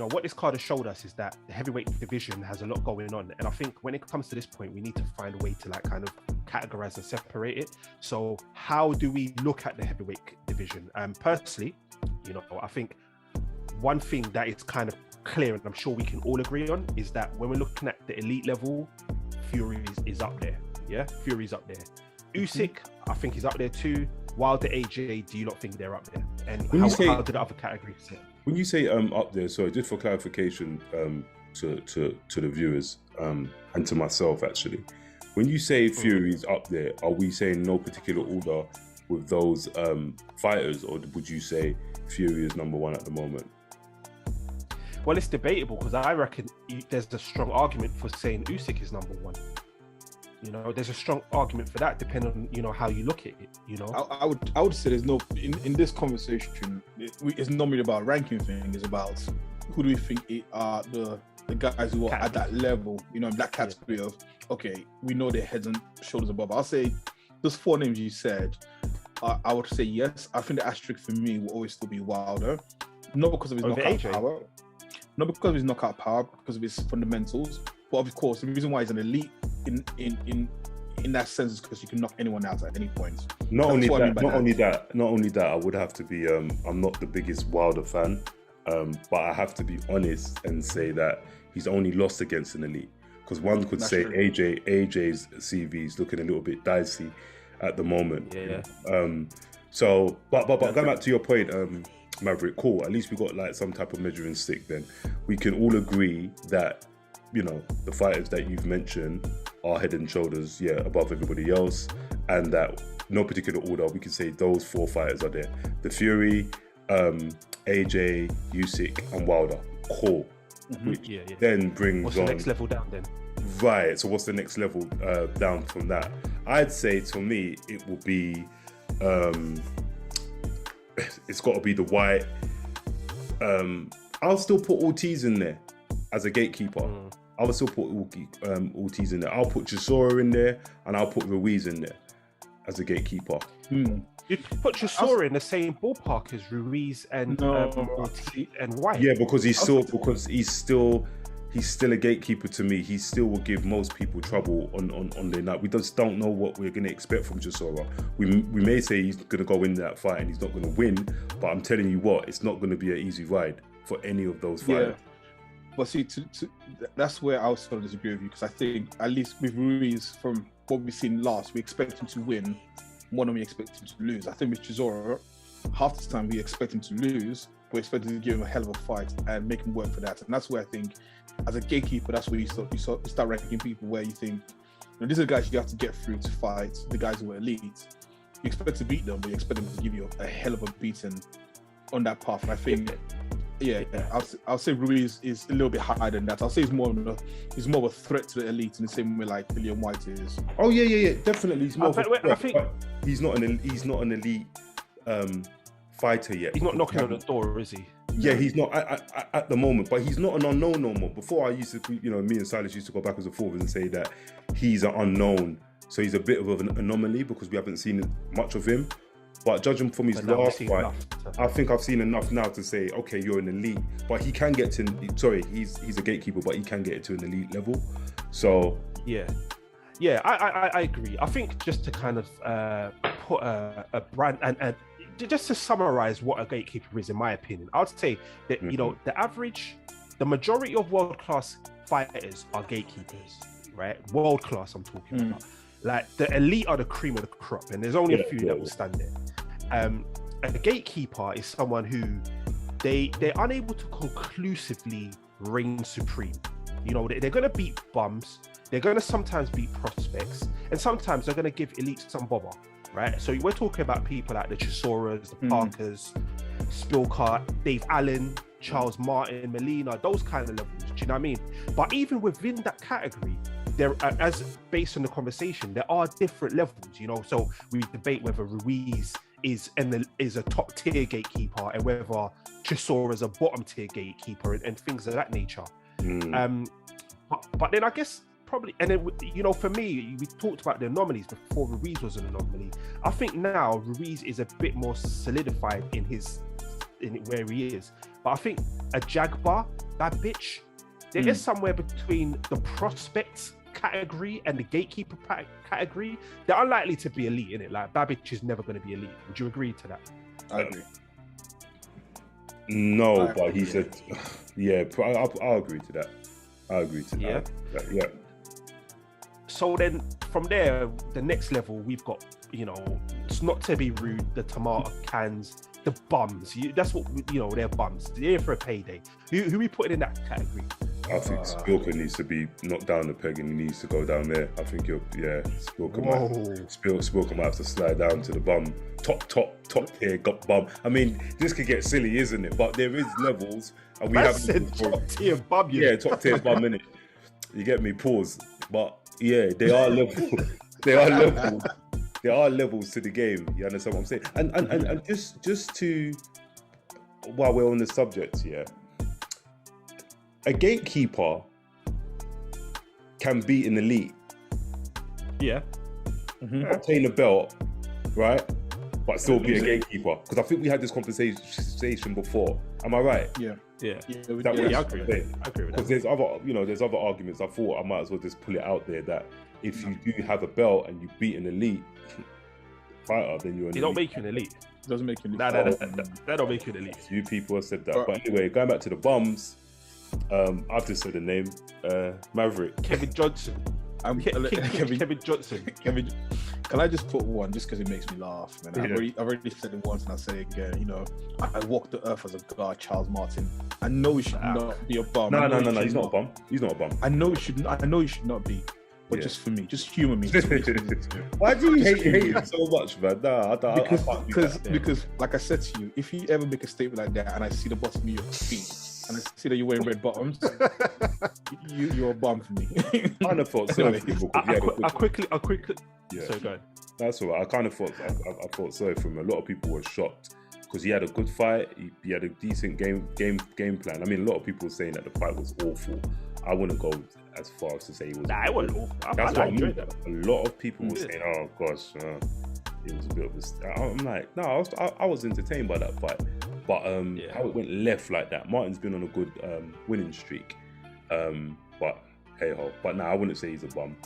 what this card has showed us is that the heavyweight division has a lot going on. And I think when it comes to this point, we need to find a way to like kind of categorize and separate it. So how do we look at the heavyweight division? Personally, I think one thing that is kind of clear, and I'm sure we can all agree on, is that when we're looking at the elite level, Fury is up there. Yeah, Fury's up there. Usyk, I think he's up there too. Wilder, AJ, do you not think they're up there? And how do the other categories sit? When you say up there, sorry, just for clarification to the viewers and to myself actually, when you say Fury's up there, are we saying no particular order with those fighters, or would you say Fury is number one at the moment? Well, it's debatable because I reckon there's a strong argument for saying Usyk is number one. There's a strong argument for that, depending on how you look at it. I would say there's no in this conversation. It's not really about ranking thing. It's about who do we think are the guys who are at that level. In that category of okay, we know their heads and shoulders above. I'll say those four names you said. I would say yes. I think the asterisk for me will always still be Wilder, not because of his knockout power, not because of his knockout power, because of his fundamentals. But of course, the reason why he's an elite in that sense is because you can knock anyone out at any point. Not only that, I would have to be. I'm not the biggest Wilder fan, but I have to be honest and say that he's only lost against an elite. Because one could say AJ's CV is looking a little bit dicey at the moment. Yeah. But going back to your point, Maverick, cool. At least we got like some type of measuring stick. Then we can all agree that the fighters that you've mentioned are head and shoulders, above everybody else, and that no particular order, we can say those four fighters are there: the Fury, AJ, Usyk, and Wilder. Cool. Which then brings what's the next level down then? Right. So what's the next level down from that? I'd say to me it will be it's got to be the white. I'll still put Ortiz in there as a gatekeeper. I will still put Ortiz in there. I'll put Chisora in there, and I'll put Ruiz in there as a gatekeeper. You'd put Chisora in the same ballpark as Ruiz and Ortiz and White. Yeah, because he's still a gatekeeper to me. He still will give most people trouble on their night. We just don't know what we're going to expect from Chisora. We may say he's going to go in that fight and he's not going to win, but I'm telling you what, it's not going to be an easy ride for any of those fighters. Yeah. But see, that's where I was sort of disagree with you, because I think, at least with Ruiz, from what we've seen last, we expect him to win more than we expect him to lose. I think with Chisora, half the time we expect him to lose, but we expect him to give him a hell of a fight and make him work for that. And that's where I think, as a gatekeeper, that's where you start ranking people where you think, these are the guys you have to get through to fight, the guys who are elite. You expect to beat them, but you expect them to give you a hell of a beating on that path. And I think... Yeah, I'll say Ruiz is a little bit higher than that. I'll say he's more of a threat to the elite in the same way like Dillian White is. Oh yeah, definitely. He's more of a threat, but he's not an elite fighter yet. He's not knocking on the door, is he? Yeah, he's not at the moment, but he's not an unknown no more. Before I used to, me and Silas used to go backwards and forwards and say that he's an unknown. So he's a bit of an anomaly because we haven't seen much of him. But judging from his last fight, I think I've seen enough now to say, okay, you're an elite. But he can get to, he's a gatekeeper, but he can get to an elite level. So yeah, I agree. I think just to kind of put a brand and just to summarize what a gatekeeper is, in my opinion, I'd say that the majority of world-class fighters are gatekeepers, right? World-class, I'm talking about. Like the elite are the cream of the crop, and there's only a few that will stand there. A gatekeeper is someone who they're unable to conclusively reign supreme. They're going to beat bums, they're going to sometimes beat prospects, and sometimes they're going to give elite some bother, right? So we're talking about people like the Chisoras, the Parkers, Spilkart, Dave Allen, Charles Martin, Molina, those kind of levels. Do you know what I mean? But even within that category, there, as based on the conversation, there are different levels. So we debate whether Ruiz is a top tier gatekeeper and whether Chisora is a bottom tier gatekeeper and things of that nature. But then I guess probably, and then for me, we talked about the anomalies before Ruiz was an anomaly. I think now Ruiz is a bit more solidified in his in where he is. But I think a Jagbar, that bitch, there is somewhere between the prospects category and the gatekeeper category. They're unlikely to be elite in it. Like Babic is never going to be elite. Would you agree to that? I agree. No, but he said, yeah, I'll agree to that. I agree to Yeah. that. Yeah. So then from there, the next level, we've got, you know, it's not to be rude, the tomato cans, the bums. That's what, you know, they're bums. They're here for a payday. Who we putting in that category? I think Spilker needs to be knocked down the peg and he needs to go down there. I think Spilker might have to slide down to the bum. Top tier bum. I mean, this could get silly, isn't it? But there is levels, and we have top tier bum. Yeah, top tier bum, innit? You get me? Pause. But yeah, they are levels. There are levels to the game. You understand what I'm saying? And just to, while we're on the subject, yeah, a gatekeeper can beat an elite. Yeah. Obtain a belt, right? But still be a gatekeeper. Because I think we had this conversation before. Am I right? Yeah. I agree with that. Because there's other arguments. I thought I might as well just pull it out there that if you do have a belt and you beat an elite fighter, then you're an elite. It don't make you an elite. It doesn't make you an elite. That don't make you an elite. Few people have said that. But anyway, going back to the bums, I've just said the name, Maverick. Kevin Johnson. Kevin Johnson. Can I just put one just because it makes me laugh, man? I've already said it once and I'll say it again. You know, I walk the earth as a god, Charles Martin. I know he should not be a bum. No. He's not a bum. He's not a bum. I know he should not be. But just for me, just humour me. Why do you hate him so much, man? Nah, because, like I said to you, if you ever make a statement like that and I see the bottom of your feet and I see that you're wearing red bottoms, you're a bum for me. I kind of thought so. I quickly. Yeah. So go ahead. That's all right. I kind of thought I thought so from a lot of people were shocked because he had a good fight. He had a decent game plan. I mean, a lot of people were saying that the fight was awful. I wouldn't go as far as to say it was. Nah, it wasn't awful. That's what I mean. A lot of people were saying, "Oh gosh, it was a bit of a." I'm like, no, I was entertained by that fight, but how it went left like that. Martin's been on a good winning streak, but hey ho. But nah, I wouldn't say he's a bum.